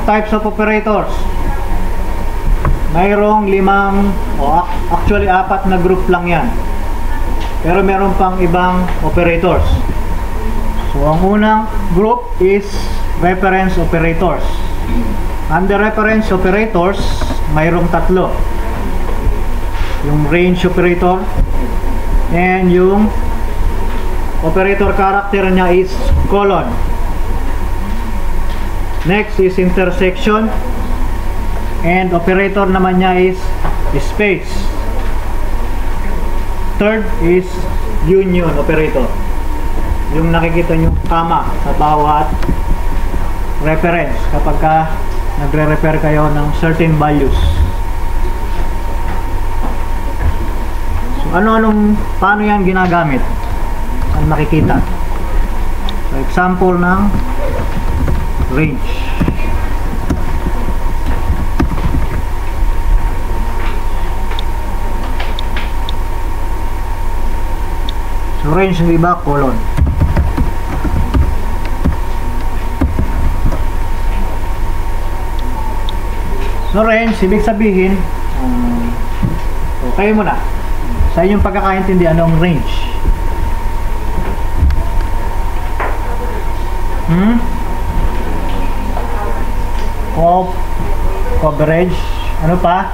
types of operators. Mayroong actually apat na group lang yan. Pero meron pang ibang operators. So, ang unang group is reference operators. Under reference operators, mayroong tatlo. Yung range operator, and yung operator character niya is colon. Next is intersection, and operator naman niya is space. Third is union operator. Yung nakikita nyo kama sa bawat reference kapag ka nagre-refer kayo ng certain values. So, paano yan ginagamit? Ang nakikita. So, example ng range. So, range ng iba, colon. So, range, ibig sabihin, kayo muna. Sa inyong pagkakaintindi, anong range? Coverage. Ano pa?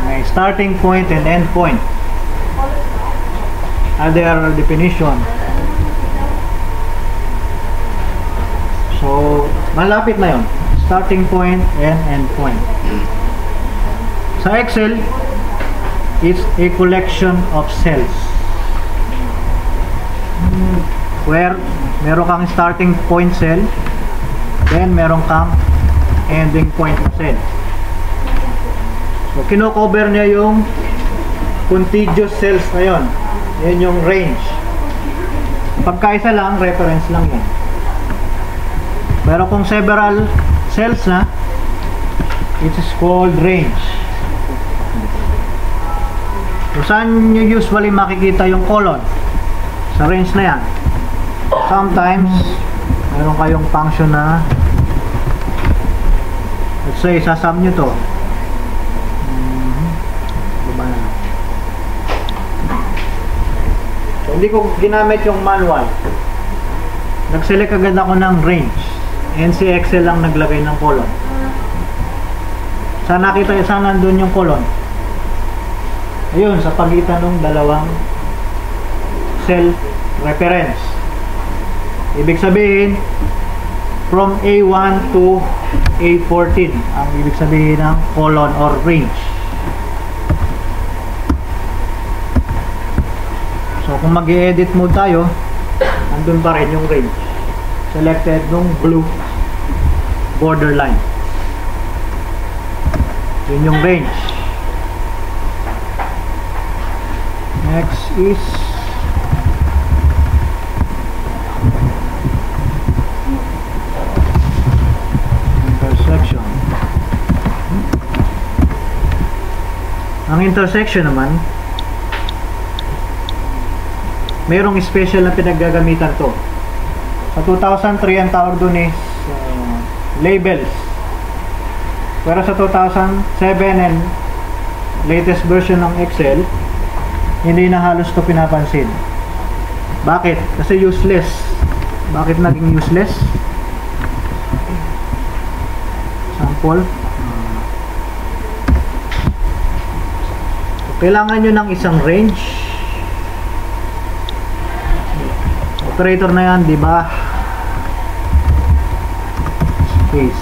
May starting point and end point. Other definition. So, malapit na yon. Starting point and end point. Sa Excel, it's a collection of cells where meron kang starting point cell, then meron kang ending point cell. So, kino-cover niya yung contiguous cells na yon. Yan yung range. Pagkaisa lang, reference lang yan. Pero kung several cells na, it is called range. So, saan nyo usually makikita yung colon? Sa range na yan. Sometimes, meron kayong function na, let's say, sasum nyo to. So, hindi ko ginamit yung manual. Nag-select agad ako ng range. NC Excel lang naglagay ng colon. Saan nakita, saan nandun yung colon? Ayun, sa pagitan ng dalawang cell reference. Ibig sabihin, from A1 to A14 ang ibig sabihin ng colon or range. So, kung mag-i-edit mode tayo, nandun pa rin yung range. Selected nung blue borderline. Yun yung range. Next is intersection. Ang intersection naman, mayroong special na pinaggagamitan to. Sa 2003, ang tawag doon is labels. Pero sa 2007 and latest version ng Excel, hindi na halos to pinapansin. Bakit? Kasi useless. Bakit naging useless? Sample. Kailangan nyo ng isang range. Operator na yan, di ba? Space.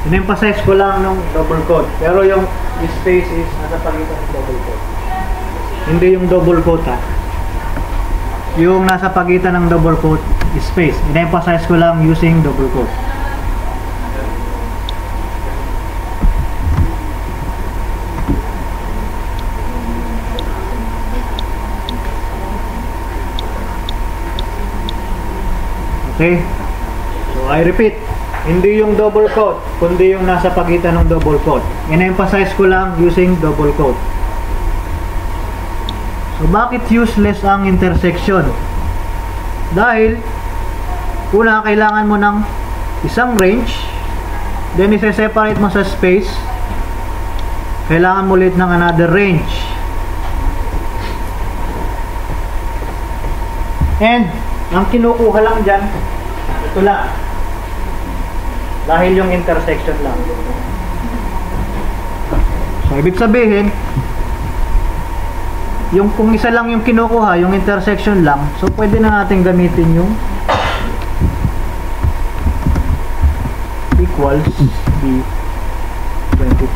In-emphasize ko lang nung double quote. Pero yung space is nasa pagitan ng double quote. Hindi yung double quote ha. Yung nasa pagitan ng double quote is space. In-emphasize ko lang using double quote. Okay, so I repeat, Hindi yung double quote, kundi yung nasa pagitan ng double quote. In-emphasize ko lang using double quote. So, bakit useless ang intersection? Dahil, una, kailangan mo ng isang range, then isa-separate mo sa space, kailangan mo ulit ng another range. And, ang kinukuha lang dyan, ito lang. Dahil yung intersection lang. So, ibig sabihin, yung kung isa lang yung kinukuha, yung intersection lang, so pwede na natin gamitin yung equals B22.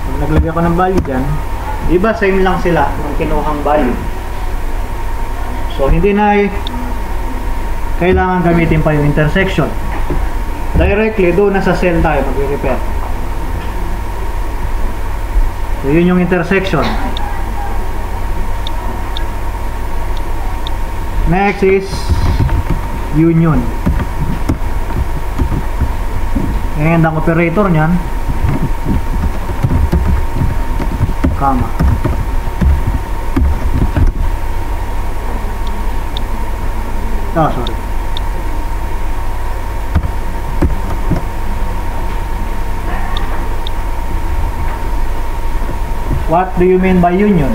Kung naglagay ako ng value dyan, diba same lang sila ng kinuhang value. So, hindi na kailangan gamitin pa yung intersection. Directly, doon na sa cell tayo mag-repair. So, yun yung intersection. Next is union. And ang operator nyan, comma. Oh, sorry. What do you mean by union?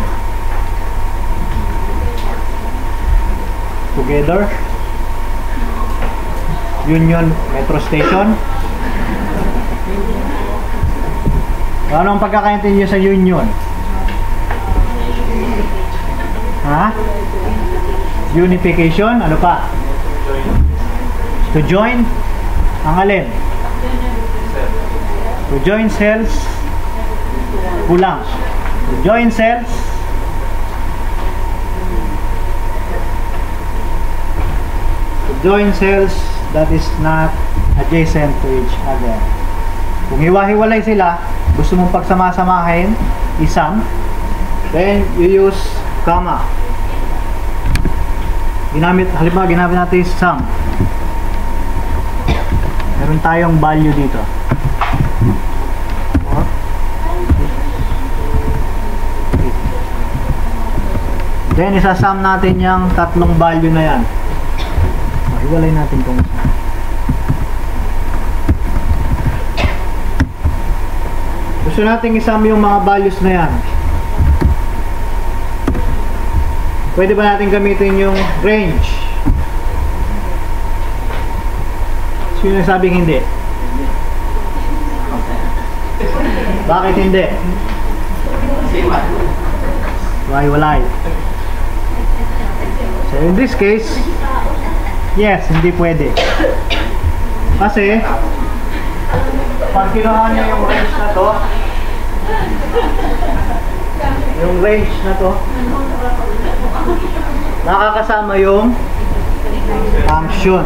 Together? Union Metro Station? Ano ang pagkakaintindi nyo sa union? Ha? Unification? Ano pa? To join? Ang alin? To join cells? Kulang. To join cells? To join cells that is not adjacent to each other. Kung hiwa-hiwalay sila, gusto mong pagsama-samahin, isang, then you use comma. Halimbawa, ginamit natin sum. Meron tayong value dito. Then, isasum natin yung tatlong value na yan. Hiwalay natin kung isa. Gusto natin isum yung mga values na yan. Pwede ba natin gamitin yung range? Sino sabing hindi? Bakit hindi? Walay. So in this case, yes, hindi pwede. Kasi pag kinuha niyo yung range na to, nakakasama yung function.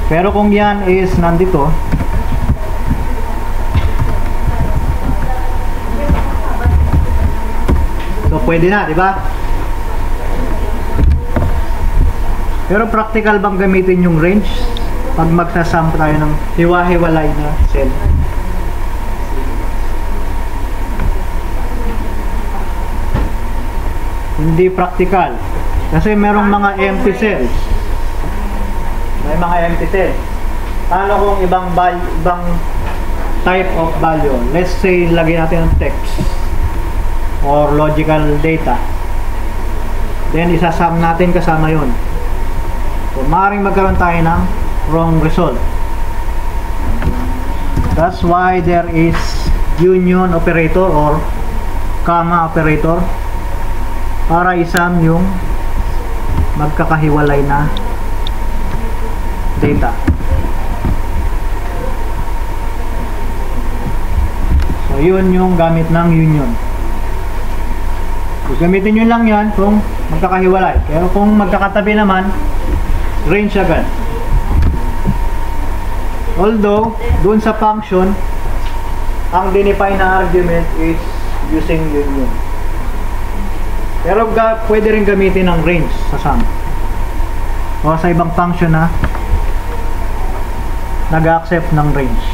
Pero kung yan is nandito, so pwede na, di ba? Pero practical bang gamitin yung range pag magsasum tayo ng hiwa-hiwalay na cell? Hindi practical. Kasi merong mga empty cells. May mga empty cells. Paano kung ibang type of value? Let's say, lagyan natin ng text or logical data. Then, isasum natin kasama yun. So, maaaring magkaroon tayo ng wrong result. That's why there is union operator or comma operator para isum yung magkakahiwalay na data. So, yun yung gamit ng union. So, gamitin nyo lang yan kung magkakahiwalay. Pero kung magkakatabi naman, range agad. Although, dun sa function, ang dinefine na argument is using union. Pero pwede rin gamitin ng range sa sum. O sa ibang function na nag-accept ng range.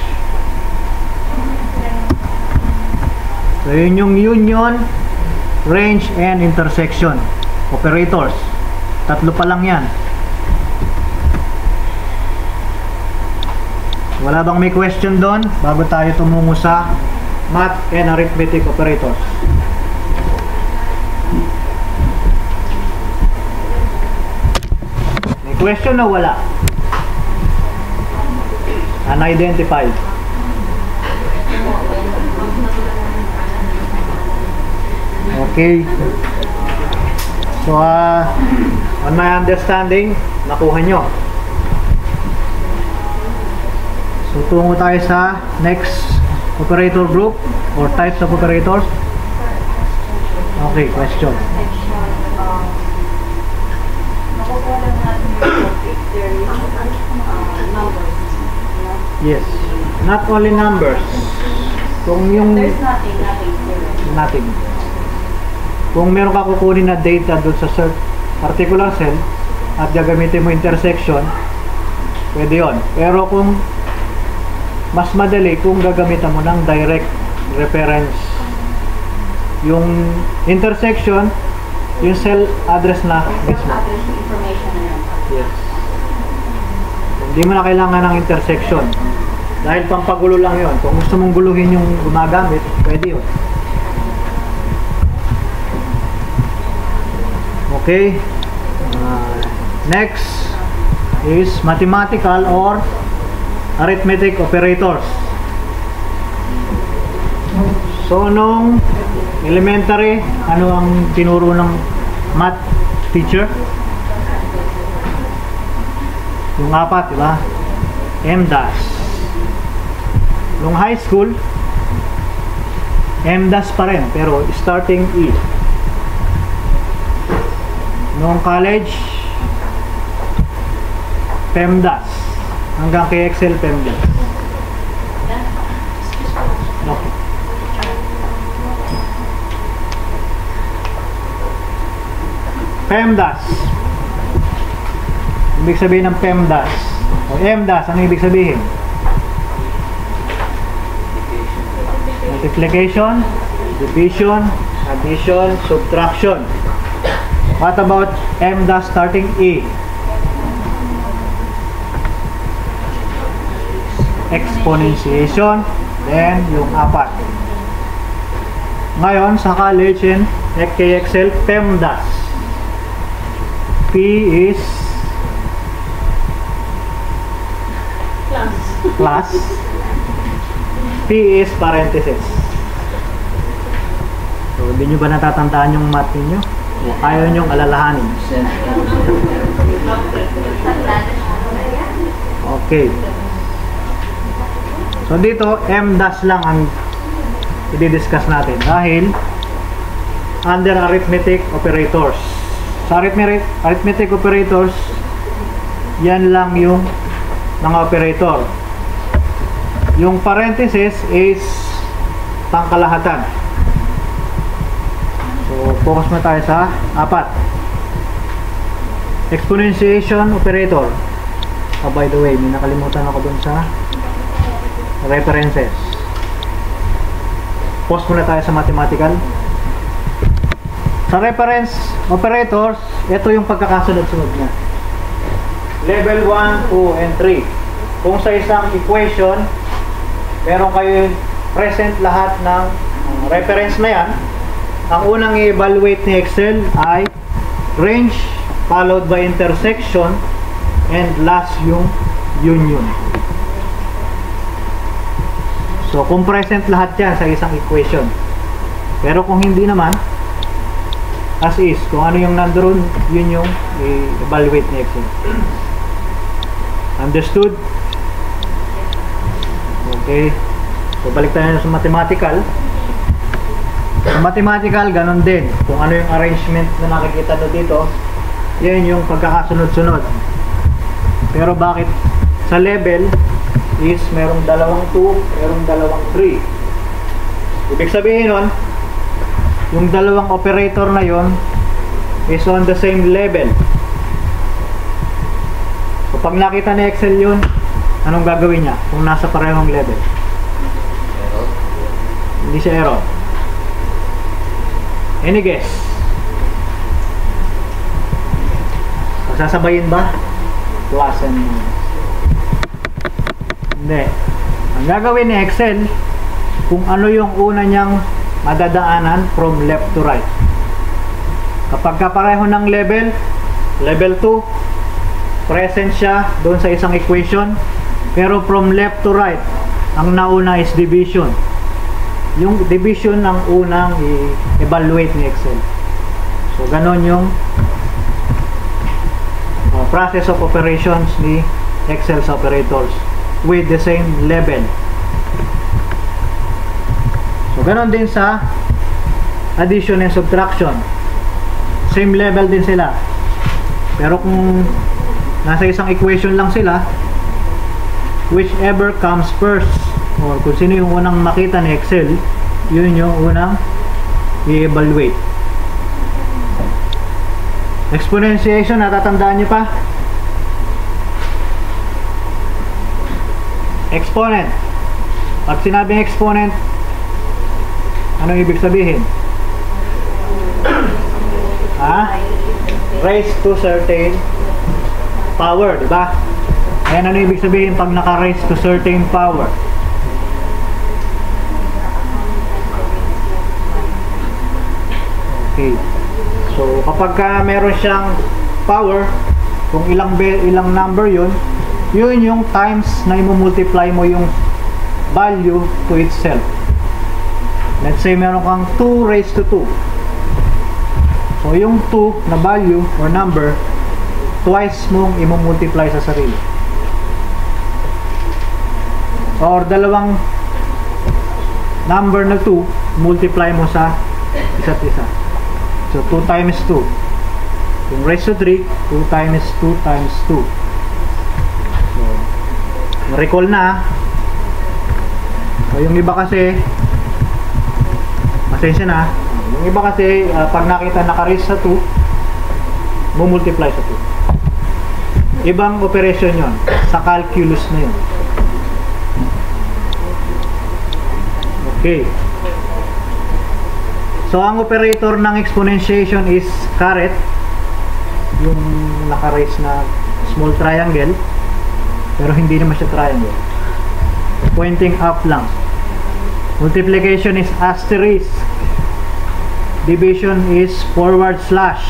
So yun yung union, range, and intersection operators. Tatlo pa lang yan. Wala bang may question doon bago tayo tumungo sa math and arithmetic operators? May question na wala? Unidentified. Okay. So, on my understanding, nakuha nyo. So, tungo tayo sa next operator group or types of operators. Okay, question. Yes, not only numbers. Kung yung There's nothing. Kung meron ka kukunin na data doon sa particular cell at gagamitin mo intersection, pwede yon. Pero kung mas madali kung gagamitan mo ng direct reference, yung intersection, yung cell address na mismo. Yes. Hindi mo na kailangan ng intersection dahil pampagulo lang yon. Kung gusto mong guluhin yung gumagamit, pwede yun. Okay. Next is mathematical or arithmetic operators. So, nung elementary, ano ang tinuro ng math teacher? Yung apat, diba? M-dash. Nung high school, M-dash pa rin, pero starting E. Nung college, PEMDAS. Hanggang kay Excel, PEMDAS. Okay. PEMDAS. Ibig sabihin ng PEMDAS. O MDAS, ang ibig sabihin? Multiplication, division, addition, subtraction. What about M-dash starting E? Exponentiation, then yung apat. Ngayon, sa college in KXL, PEMDAS. P is plus. P is parenthesis. So, hindi nyo ba natatandaan yung math ninyo? O ayaw nyong alalahanin? Okay. So dito, M-dash lang ang i-discuss natin dahil under arithmetic operators. Sa arithmetic operators, yan lang yung mga operator. Yung parenthesis is pangkalahatan. So, focus na tayo sa apat. Exponentiation operator. Oh, by the way, may nakalimutan ako dun sa references. Pause muna tayo sa mathematical. Sa reference operators, ito yung pagkakasunod-sunod niya. Level 1, 2, and 3. Kung sa isang equation, meron kayo present lahat ng reference na yan, ang unang i-evaluate ni Excel ay range followed by intersection and last yung union. So kung present lahat yan sa isang equation, pero kung hindi naman, as is, kung ano yung nandoon, yun yung i-evaluate ni Excel. Understood? Okay. So balik tayo sa mathematical. Sa mathematical, ganun din. Kung ano yung arrangement na nakikita nyo dito, yan yung pagkakasunod-sunod. Pero bakit sa level is merong dalawang 2, merong dalawang 3. Ibig sabihin nun, yung dalawang operator na yon is on the same level. So pag nakita ni Excel yun, anong gagawin niya kung nasa parehong level? Hindi siya error. Any guess? Sasabayin ba? Plus and minus. Hindi. Ang gagawin ni Excel, kung ano yung una niyang madadaanan from left to right. Kapag kapareho ng level, level 2, present siya doon sa isang equation. Pero from left to right, ang nauna is division. Yung division ang unang i-evaluate ni Excel. So, ganon yung process of operations ni Excel's operators with the same level. So, ganon din sa addition and subtraction. Same level din sila. Pero kung nasa isang equation lang sila, whichever comes first, or kung sino yung unang makita ni Excel, yun yung unang i-evaluate. Exponentiation, natatandaan nyo pa? Exponent. Pag sinabing exponent, ano ibig sabihin? Raise to certain power, diba? Ayan, ano ibig sabihin pag naka-raise to certain power? Okay. So, kapag meron siyang power, kung ilang number yun yung times na i-multiply mo yung value to itself. Let's say meron kang 2 raised to 2. So, yung 2 na value or number, twice mong i-multiply sa sarili. Or dalawang number na 2, multiply mo sa isa't isa. So, 2 times 2. Yung raised to 3, 2 times 2 times 2. So, recall na. So, yung iba kasi, pasensya na. Yung iba kasi, pag nakita naka-raise sa 2, mumultiply sa 2. Ibang operation yon, sa calculus na yun. Okay. So, ang operator ng exponentiation is caret, yung naka-raise na small triangle, pero hindi naman siya triangle. Pointing up lang. Multiplication is asterisk. Division is forward slash.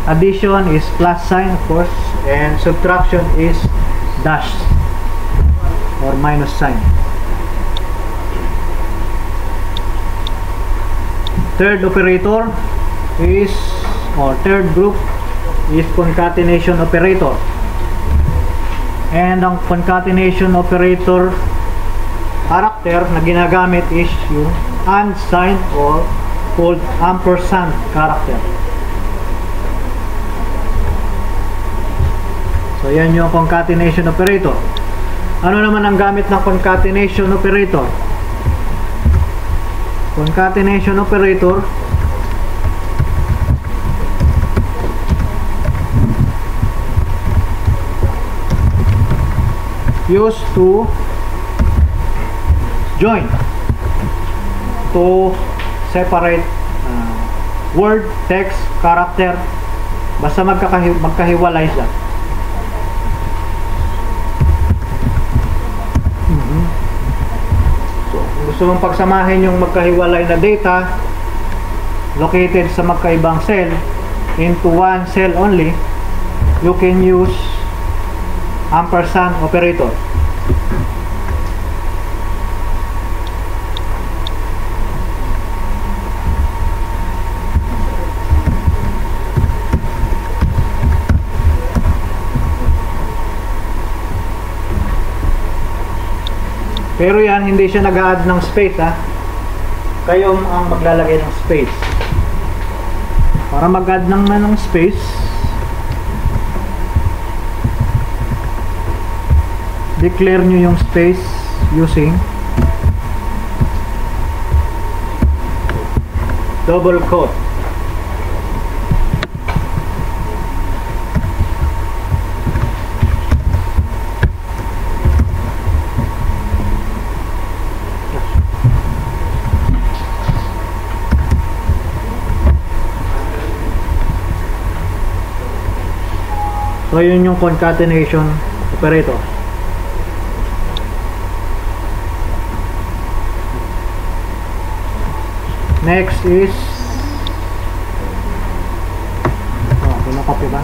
Addition is plus sign, of course, and subtraction is dash or minus sign. Third operator is, or third group is concatenation operator. And ang concatenation operator character na ginagamit is yung and sign or called ampersand character. So yan yung concatenation operator. Ano naman ang gamit ng concatenation operator? Concatenation operator used to join, to separate word, text, character, basta magkahiwalay siya. Gusto mong pagsamahin yung magkahiwalay na data located sa magkaibang cell into one cell only, you can use ampersand operator. Pero yan, hindi siya nag-add ng space, ha. Kayo ang maglalagay ng space. Para mag-add ng space, declare nyo yung space using double quote. So yun yung concatenation operator. Next is pinakopy ba?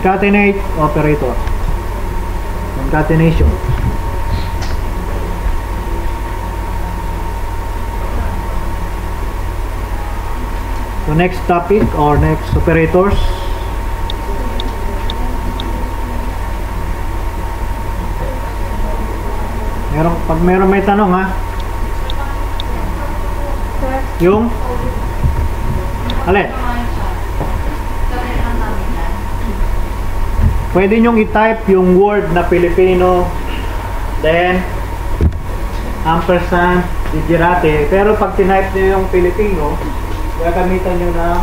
Concatenate operator. Concatenation. So next topic or next operators. Pag meron may tanong ha. Yung alin? Pwede nyong i-type yung word na Filipino, then ampersand, digirate. Pero pag tinype nyo yung Filipino, gagamitan nyo ng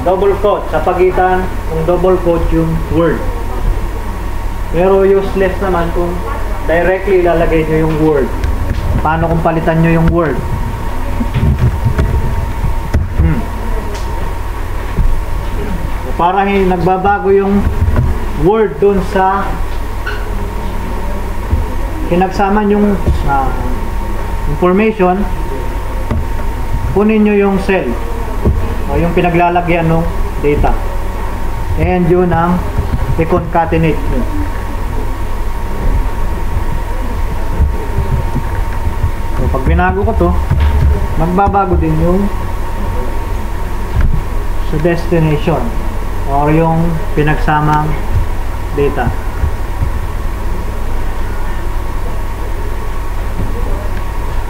double quote. Sa pagitan ng double quote yung word. Pero useless naman kung directly ilalagay nyo yung word. Paano kung palitan nyo yung word? Parang nagbabago yung word dun sa pinagsaman yung information, kunin nyo yung cell o yung pinaglalagyan ng data, and yun ang i-concatenate nyo. So pag binago ko to, magbabago din yung sa destination or yung pinagsamang data.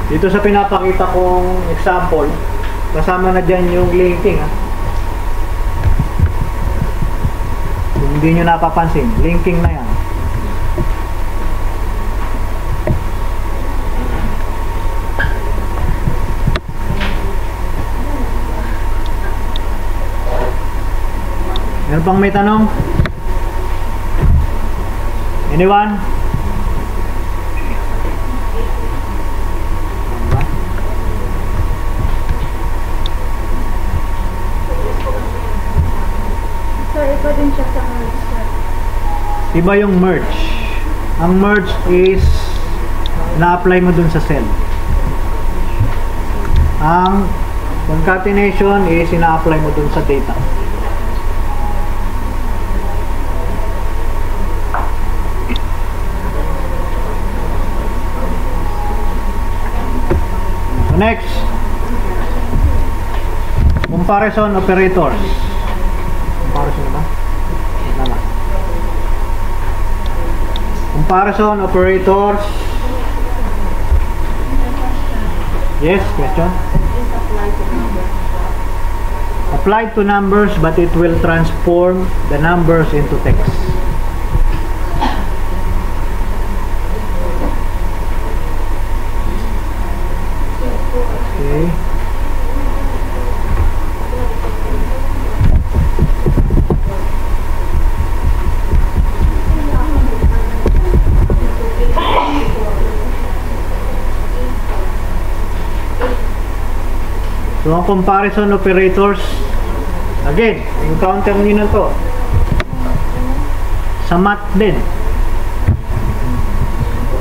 Dito sa pinapakita kong example, kasama na dyan yung linking ha. Kung hindi nyo napapansin, linking na yan. Meron pang may tanong? Anyone? Sir, iba din siya sa merge, sir. Iba yung merge. Ang merge is na-apply mo dun sa cell. Ang concatenation is ina-apply mo dun sa data. Next, comparison operators. Comparison ba? Tama. Comparison operators. Yes, question. Applied to numbers, but it will transform the numbers into text. Okay. So, ang comparison operators, again, encounter nyo na to sa math din.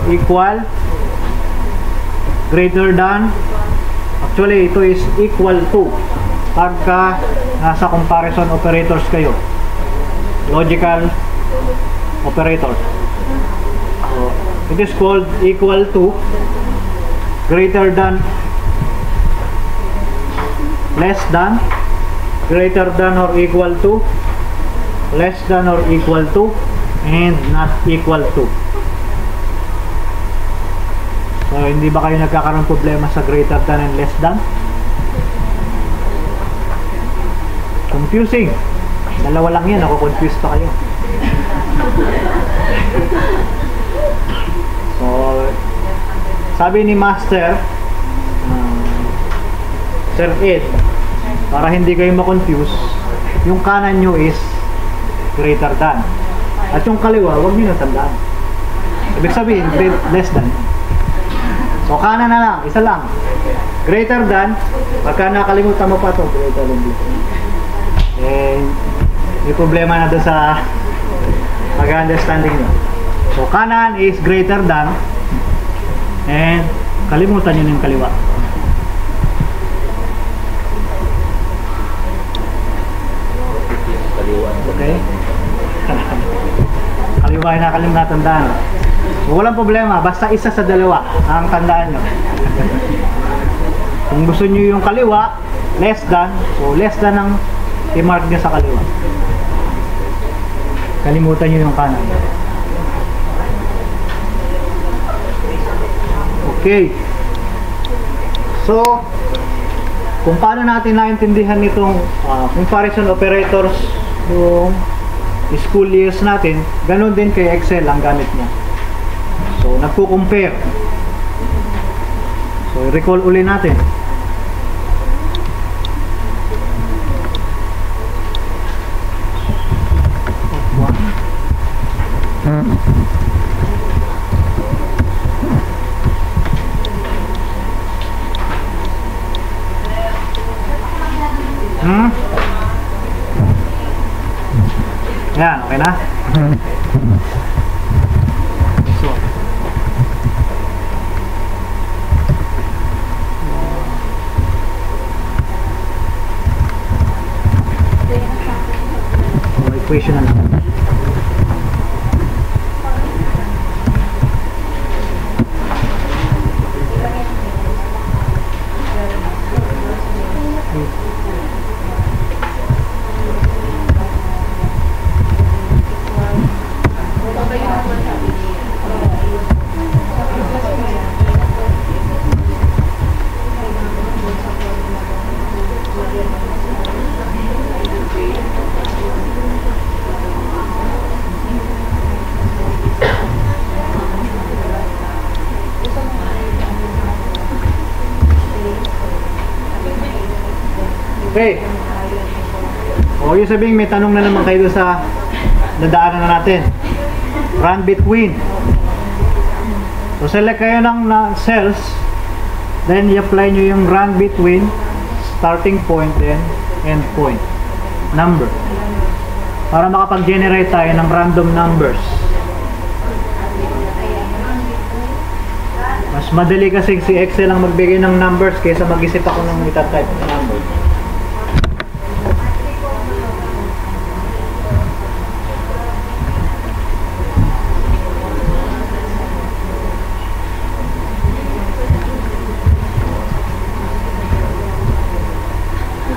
Equal, greater than, actually ito is equal to pagka nasa comparison operators kayo, logical operators. So, it is called equal to, greater than, less than, greater than or equal to, less than or equal to, and not equal to. So, hindi ba kayo nagkakaroon problema sa greater than and less than? Confusing. Dalawa lang yan, ako confused pa kayo. So, sabi ni Master, Sir Ed, para hindi kayo ma-confuse, yung kanan nyo is greater than. At yung kaliwa, huwag nyo natandaan. Ibig sabihin, less than. So, kanan na lang, isa lang. Greater than, pagka nakalimutan mo pa to, greater than dito. Eh, may problema na doon sa pag-understanding nyo. So, kanan is greater than, and kalimutan nyo yung kaliwa. Okay? Kaliwa ay nakalimutan tandaan. So, walang problema, basta isa sa dalawa ang tandaan nyo. Kung gusto nyo yung kaliwa, less than, so less than ang i-mark nyo sa kaliwa. Kalimutan nyo yung kanan. Okay. So, kung paano natin naintindihan itong comparison operators yung school years natin, ganun din kay Excel ang gamit niya. So, nagko-compare. So, recall uli natin. Yan, okay na? So, equation na lang. Okay. O, yung sabihin may tanong na naman kayo sa nadaanan na natin. Run between. So, select kayo ng cells. Then, i-apply nyo yung run between starting point and end point. Number. Para makapag-generate tayo ng random numbers. Mas madali kasi si Excel ang magbigay ng numbers kaysa mag-isip ako ng itatype ng numbers.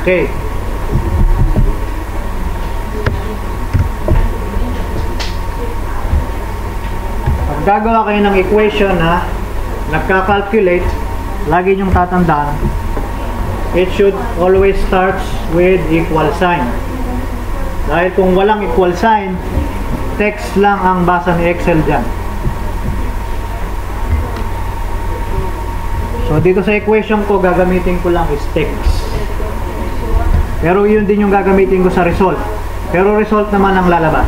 Okay. Pag gagawa kayo ng equation na nagka-calculate, lagi niyong tatandaan, it should always starts with equal sign. Dahil kung walang equal sign, text lang ang basa ni Excel dyan. So dito sa equation ko, gagamitin ko lang is text. Pero yun din yung gagamitin ko sa result. Pero result naman ang lalabas.